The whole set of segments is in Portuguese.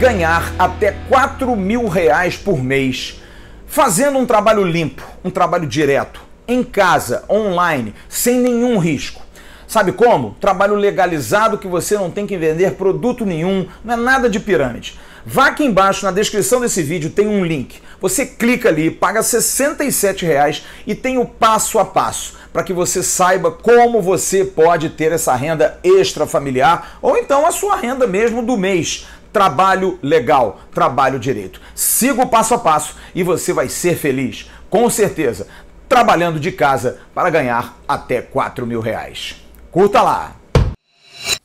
ganhar até R$ 4.000 por mês, fazendo um trabalho limpo, um trabalho direto, em casa, online, sem nenhum risco. Sabe como? Trabalho legalizado que você não tem que vender produto nenhum, não é nada de pirâmide. Vá aqui embaixo na descrição desse vídeo, tem um link. Você clica ali, paga R$ 67 e tem o passo a passo para que você saiba como você pode ter essa renda extra familiar ou então a sua renda mesmo do mês. Trabalho legal, trabalho direito. Siga o passo a passo e você vai ser feliz, com certeza, trabalhando de casa para ganhar até R$ 4.000. Curta lá!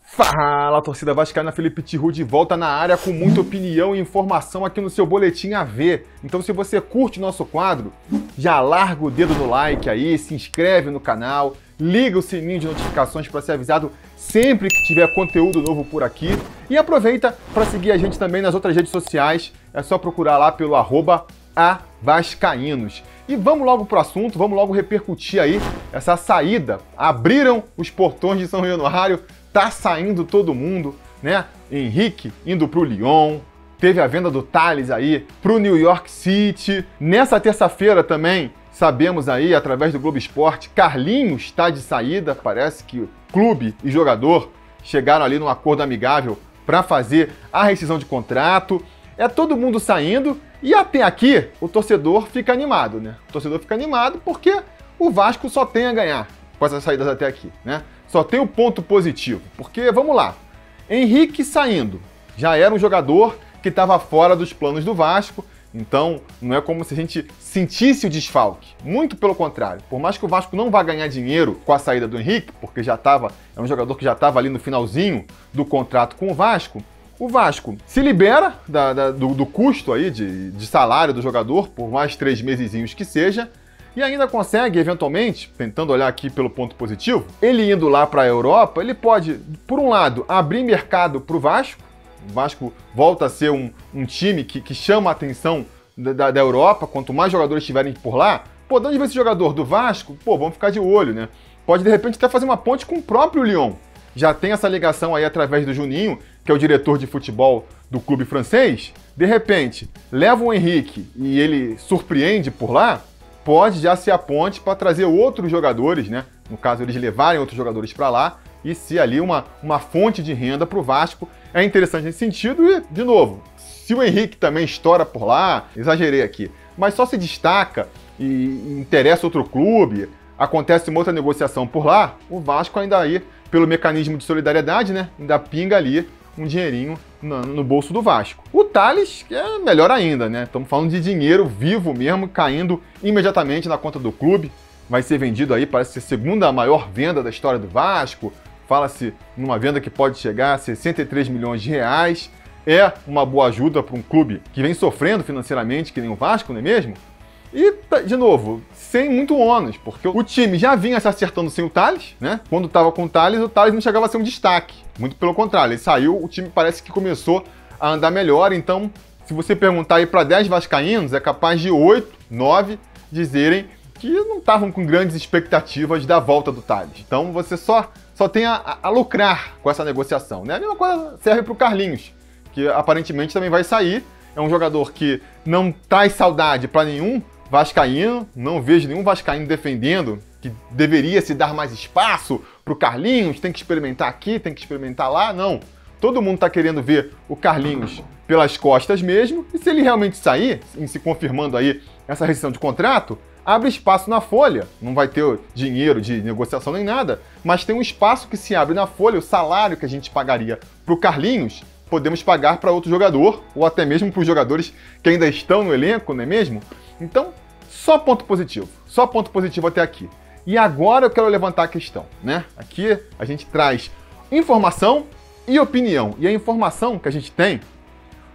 Fala, torcida vascaína, Felipe Tiru de volta na área com muita opinião e informação aqui no seu Boletim AV. Então se você curte o nosso quadro, já larga o dedo no like aí, se inscreve no canal, liga o sininho de notificações para ser avisado sempre que tiver conteúdo novo por aqui e aproveita para seguir a gente também nas outras redes sociais, é só procurar lá pelo @avascaínos. E vamos logo pro assunto, vamos logo repercutir aí essa saída. Abriram os portões de São Januário, tá saindo todo mundo, né? Henrique indo pro Lyon, teve a venda do Tales aí pro New York City. Nessa terça-feira também, sabemos aí, através do Globo Esporte, Carlinhos está de saída, parece que o clube e jogador chegaram ali num acordo amigável para fazer a rescisão de contrato. É todo mundo saindo e até aqui o torcedor fica animado, né? O torcedor fica animado porque o Vasco só tem a ganhar com essas saídas até aqui, né? Só tem o ponto positivo, porque, vamos lá, Henrique saindo, já era um jogador que estava fora dos planos do Vasco, então não é como se a gente sentisse o desfalque, muito pelo contrário. Por mais que o Vasco não vá ganhar dinheiro com a saída do Henrique, porque é um jogador que já estava ali no finalzinho do contrato com o Vasco se libera do custo aí de salário do jogador, por mais 3 mesezinhos que seja, e ainda consegue, eventualmente, tentando olhar aqui pelo ponto positivo, ele indo lá para a Europa, ele pode, por um lado, abrir mercado para o Vasco. O Vasco volta a ser um time que chama a atenção da Europa, quanto mais jogadores estiverem por lá. Pô, de onde vem esse jogador do Vasco? Pô, vamos ficar de olho, né? Pode, de repente, até fazer uma ponte com o próprio Lyon. Já tem essa ligação aí através do Juninho, que é o diretor de futebol do clube francês. De repente, leva o Henrique e ele surpreende por lá, pode já ser a ponte para trazer outros jogadores, né? No caso, eles levarem outros jogadores para lá e ser ali uma fonte de renda para o Vasco. É interessante nesse sentido e, de novo, se o Henrique também estoura por lá, exagerei aqui, mas só se destaca e interessa outro clube, acontece uma outra negociação por lá, o Vasco ainda aí, pelo mecanismo de solidariedade, né? Ainda pinga ali um dinheirinho no bolso do Vasco. O Tales, que é melhor ainda, né? Estamos falando de dinheiro vivo mesmo, caindo imediatamente na conta do clube. Vai ser vendido aí, parece ser a segunda maior venda da história do Vasco. Fala-se numa venda que pode chegar a 63 milhões de reais. É uma boa ajuda para um clube que vem sofrendo financeiramente, que nem o Vasco, não é mesmo? E, de novo, sem muito ônus, porque o time já vinha se acertando sem o Tales, né? Quando estava com o Tales não chegava a ser um destaque. Muito pelo contrário, ele saiu, o time parece que começou a andar melhor. Então, se você perguntar aí para 10 vascaínos, é capaz de 8, 9 dizerem que não estavam com grandes expectativas da volta do Tales. Então, você só tem a lucrar com essa negociação, né? A mesma coisa serve para o Carlinhos, que aparentemente também vai sair. É um jogador que não traz saudade para nenhum vascaíno, não vejo nenhum vascaíno defendendo que deveria se dar mais espaço para o Carlinhos, tem que experimentar aqui, tem que experimentar lá, não. Todo mundo está querendo ver o Carlinhos pelas costas mesmo, e se ele realmente sair, em se confirmando aí essa rescisão de contrato, abre espaço na folha, não vai ter dinheiro de negociação nem nada, mas tem um espaço que se abre na folha, o salário que a gente pagaria para o Carlinhos, podemos pagar para outro jogador, ou até mesmo para os jogadores que ainda estão no elenco, não é mesmo? Então, só ponto positivo até aqui. E agora eu quero levantar a questão, né? Aqui a gente traz informação e opinião. E a informação que a gente tem,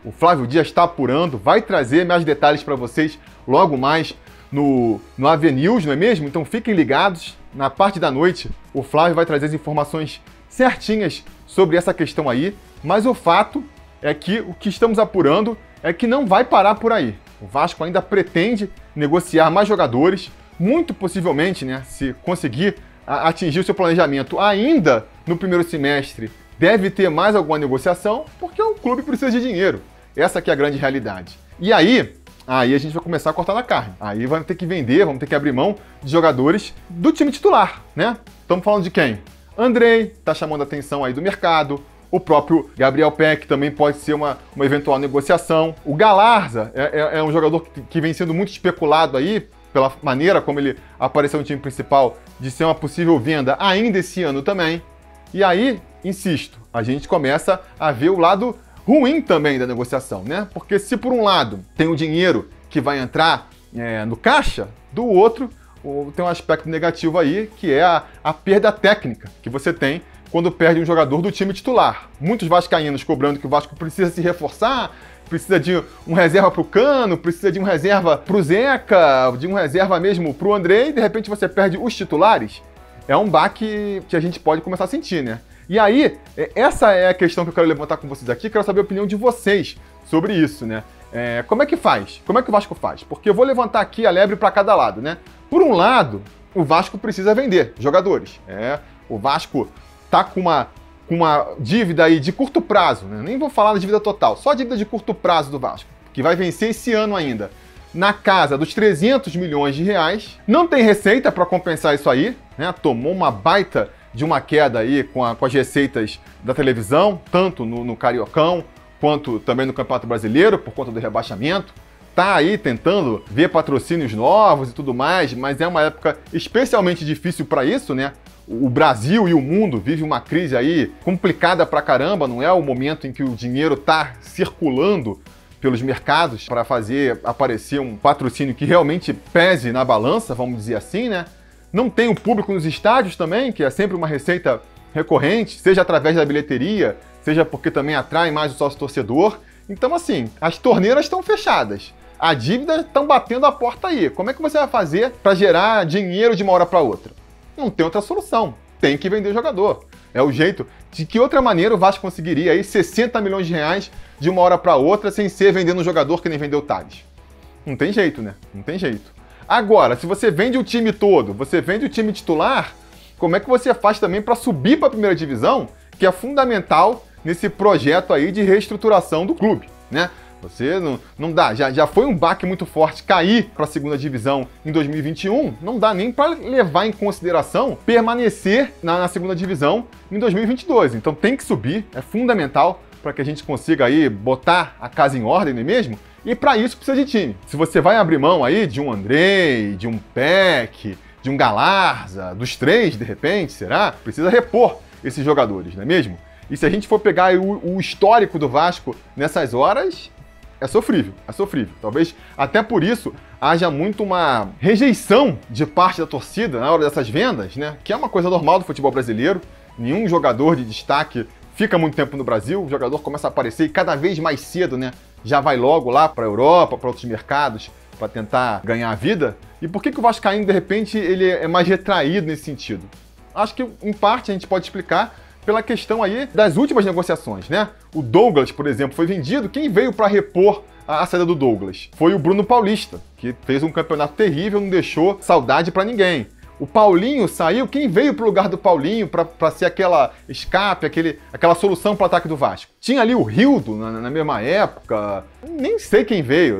o Flávio Dias está apurando, vai trazer mais detalhes para vocês logo mais no AV News, não é mesmo? Então fiquem ligados, na parte da noite o Flávio vai trazer as informações certinhas sobre essa questão aí, mas o fato é que o que estamos apurando é que não vai parar por aí. O Vasco ainda pretende negociar mais jogadores, muito possivelmente, né, se conseguir atingir o seu planejamento ainda no primeiro semestre, deve ter mais alguma negociação, porque o clube precisa de dinheiro. Essa que é a grande realidade. E aí a gente vai começar a cortar na carne. Aí vamos ter que vender, vamos ter que abrir mão de jogadores do time titular, né? Estamos falando de quem? Andrei, tá chamando a atenção aí do mercado. O próprio Gabriel Peck também pode ser uma eventual negociação. O Galarza é um jogador que vem sendo muito especulado aí, pela maneira como ele apareceu no time principal, de ser uma possível venda ainda esse ano também. E aí, insisto, a gente começa a ver o lado ruim também da negociação, né? Porque se por um lado tem o dinheiro que vai entrar no caixa, do outro tem um aspecto negativo aí, que é a perda técnica que você tem quando perde um jogador do time titular. Muitos vascaínos cobrando que o Vasco precisa se reforçar, precisa de um reserva para o Cano, precisa de um reserva para o Zeca, de um reserva mesmo para o Andrei, e de repente você perde os titulares. É um baque que a gente pode começar a sentir, né? E aí, essa é a questão que eu quero levantar com vocês aqui, quero saber a opinião de vocês sobre isso, né? Como é que faz? Como é que o Vasco faz? Porque eu vou levantar aqui a lebre para cada lado, né? Por um lado, o Vasco precisa vender jogadores. O Vasco tá com uma dívida aí de curto prazo, né? Nem vou falar da dívida total, só a dívida de curto prazo do Vasco, que vai vencer esse ano ainda, na casa dos 300 milhões de reais. Não tem receita para compensar isso aí, né? Tomou uma baita de uma queda aí com as receitas da televisão, tanto no Cariocão, quanto também no Campeonato Brasileiro, por conta do rebaixamento. Tá aí tentando ver patrocínios novos e tudo mais, mas é uma época especialmente difícil para isso, né? O Brasil e o mundo vivem uma crise aí complicada pra caramba, não é o momento em que o dinheiro tá circulando pelos mercados para fazer aparecer um patrocínio que realmente pese na balança, vamos dizer assim, né? Não tem o público nos estádios também, que é sempre uma receita recorrente, seja através da bilheteria, seja porque também atrai mais o sócio-torcedor. Então, assim, as torneiras estão fechadas. A dívida estão batendo a porta aí. Como é que você vai fazer para gerar dinheiro de uma hora para outra? Não tem outra solução. Tem que vender jogador. É o jeito. De que outra maneira o Vasco conseguiria aí 60 milhões de reais de uma hora para outra sem ser vendendo um jogador que nem vendeu o Tales? Não tem jeito, né? Não tem jeito. Agora, se você vende o time todo, você vende o time titular, como é que você faz também para subir para a primeira divisão, que é fundamental nesse projeto aí de reestruturação do clube, né? Você não dá, já foi um baque muito forte cair para a segunda divisão em 2021, não dá nem para levar em consideração permanecer na segunda divisão em 2022. Então tem que subir, é fundamental para que a gente consiga aí botar a casa em ordem, não é mesmo? E para isso precisa de time. Se você vai abrir mão aí de um Andrei, de um Peck, de um Galarza, dos três de repente, será? Precisa repor esses jogadores, não é mesmo? E se a gente for pegar aí o histórico do Vasco nessas horas, é sofrível, é sofrível. Talvez até por isso haja muito uma rejeição de parte da torcida na hora dessas vendas, né? Que é uma coisa normal do futebol brasileiro. Nenhum jogador de destaque fica muito tempo no Brasil, o jogador começa a aparecer e cada vez mais cedo, né? Já vai logo lá para a Europa, para outros mercados, para tentar ganhar a vida. E por que o Vascaíno, de repente, ele é mais retraído nesse sentido? Acho que, em parte, a gente pode explicar pela questão aí das últimas negociações, né? O Douglas, por exemplo, foi vendido. Quem veio para repor a saída do Douglas? Foi o Bruno Paulista, que fez um campeonato terrível, não deixou saudade para ninguém. O Paulinho saiu. Quem veio para o lugar do Paulinho para ser aquela escape, aquela solução para o ataque do Vasco? Tinha ali o Rildo na mesma época. Nem sei quem veio.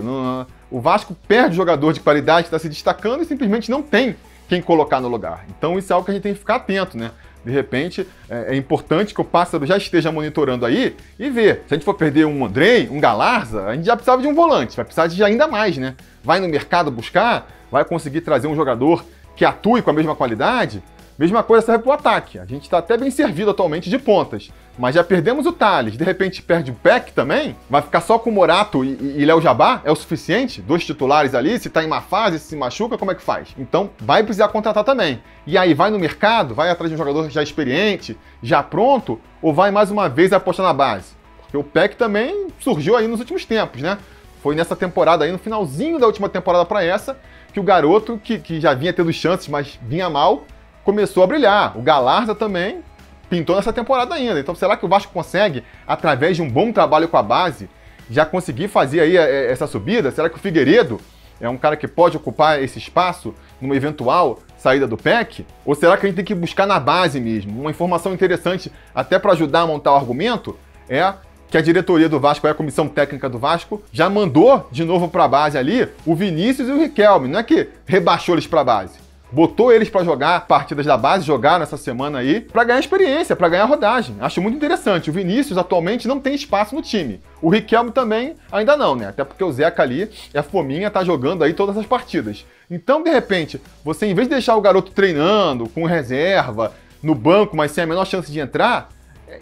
O Vasco perde jogador de qualidade que está se destacando e simplesmente não tem quem colocar no lugar. Então isso é algo que a gente tem que ficar atento, né? De repente, é importante que o Pássaro já esteja monitorando aí e ver. Se a gente for perder um Andrei, um Galarza, a gente já precisava de um volante, vai precisar de ainda mais, né? Vai no mercado buscar, vai conseguir trazer um jogador que atue com a mesma qualidade. Mesma coisa serve para o ataque. A gente está até bem servido atualmente de pontas, mas já perdemos o Tales, de repente perde o Peck também, vai ficar só com o Morato e Léo Jabá? É o suficiente? 2 titulares ali, se está em má fase, se machuca, como é que faz? Então vai precisar contratar também. E aí vai no mercado, vai atrás de um jogador já experiente, já pronto, ou vai mais uma vez apostar na base? Porque o Peck também surgiu aí nos últimos tempos, né? Foi nessa temporada aí, no finalzinho da última temporada para essa, que o garoto, que já vinha tendo chances, mas vinha mal, começou a brilhar. O Galarza também pintou nessa temporada ainda. Então, será que o Vasco consegue, através de um bom trabalho com a base, já conseguir fazer aí essa subida? Será que o Figueiredo é um cara que pode ocupar esse espaço numa eventual saída do Peck? Ou será que a gente tem que buscar na base mesmo? Uma informação interessante, até para ajudar a montar o argumento, é que a diretoria do Vasco, a comissão técnica do Vasco, já mandou de novo para a base ali o Vinícius e o Riquelme. Não é que rebaixou eles para a base. Botou eles para jogar partidas da base, jogar nessa semana aí, para ganhar experiência, para ganhar rodagem. Acho muito interessante. O Vinícius atualmente não tem espaço no time. O Riquelme também ainda não, né? Até porque o Zeca ali é a fominha, tá jogando aí todas as partidas. Então, de repente, você em vez de deixar o garoto treinando, com reserva, no banco, mas sem a menor chance de entrar,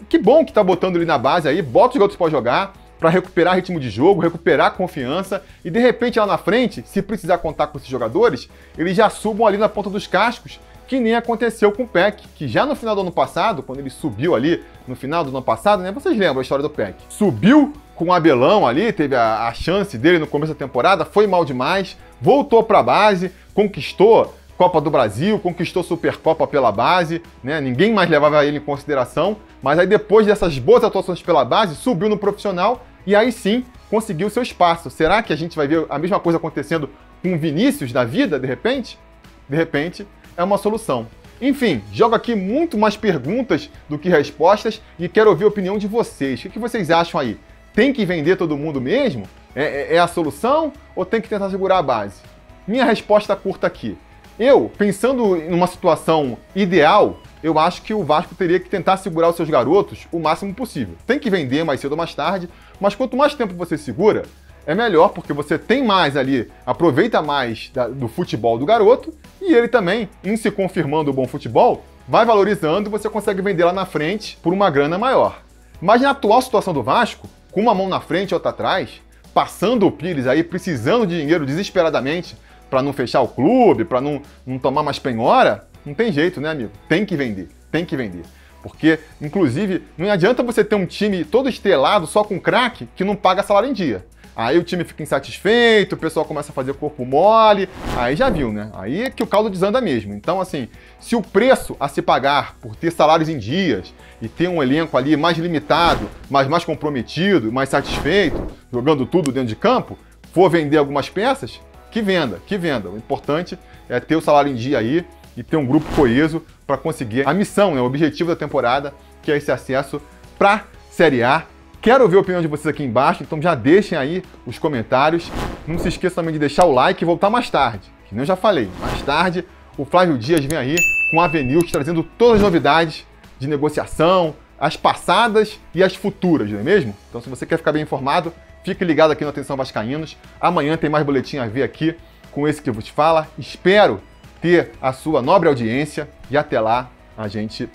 que bom que tá botando ele na base aí, bota os garotos para jogar, para recuperar ritmo de jogo, recuperar confiança e de repente lá na frente, se precisar contar com esses jogadores, eles já subam ali na ponta dos cascos, que nem aconteceu com o Peck, que já no final do ano passado, quando ele subiu ali no final do ano passado, né, vocês lembram a história do Peck? Subiu com o Abelão ali, teve a chance dele no começo da temporada, foi mal demais, voltou para a base, conquistou Copa do Brasil, conquistou Supercopa pela base, né? Ninguém mais levava ele em consideração, mas aí depois dessas boas atuações pela base, subiu no profissional e aí sim conseguiu seu espaço. Será que a gente vai ver a mesma coisa acontecendo com o Vinícius da vida, de repente? De repente, é uma solução. Enfim, jogo aqui muito mais perguntas do que respostas e quero ouvir a opinião de vocês. O que vocês acham aí? Tem que vender todo mundo mesmo? É a solução ou tem que tentar segurar a base? Minha resposta curta aqui. Eu, pensando em uma situação ideal, eu acho que o Vasco teria que tentar segurar os seus garotos o máximo possível. Tem que vender mais cedo ou mais tarde, mas quanto mais tempo você segura, é melhor, porque você tem mais ali, aproveita mais do futebol do garoto, e ele também, em se confirmando o bom futebol, vai valorizando e você consegue vender lá na frente por uma grana maior. Mas na atual situação do Vasco, com uma mão na frente e outra atrás, passando o Pires aí, precisando de dinheiro desesperadamente, para não fechar o clube, para não tomar mais penhora, não tem jeito, né, amigo? Tem que vender, tem que vender. Porque, inclusive, não adianta você ter um time todo estrelado, só com craque, que não paga salário em dia. Aí o time fica insatisfeito, o pessoal começa a fazer corpo mole, aí já viu, né? Aí é que o caldo desanda mesmo. Então, assim, se o preço a se pagar por ter salários em dias e ter um elenco ali mais limitado, mas mais comprometido, mais satisfeito, jogando tudo dentro de campo, for vender algumas peças, que venda, que venda. O importante é ter o salário em dia aí e ter um grupo coeso para conseguir a missão, né, o objetivo da temporada, que é esse acesso para Série A. Quero ouvir a opinião de vocês aqui embaixo, então já deixem aí os comentários. Não se esqueça também de deixar o like e voltar mais tarde, que nem eu já falei. Mais tarde, o Flávio Dias vem aí com a Avenue trazendo todas as novidades de negociação, as passadas e as futuras, não é mesmo? Então, se você quer ficar bem informado, fique ligado aqui no Atenção Vascaínos. Amanhã tem mais boletim a ver aqui com esse que vos fala. Espero ter a sua nobre audiência e até lá a gente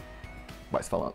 vai se falando.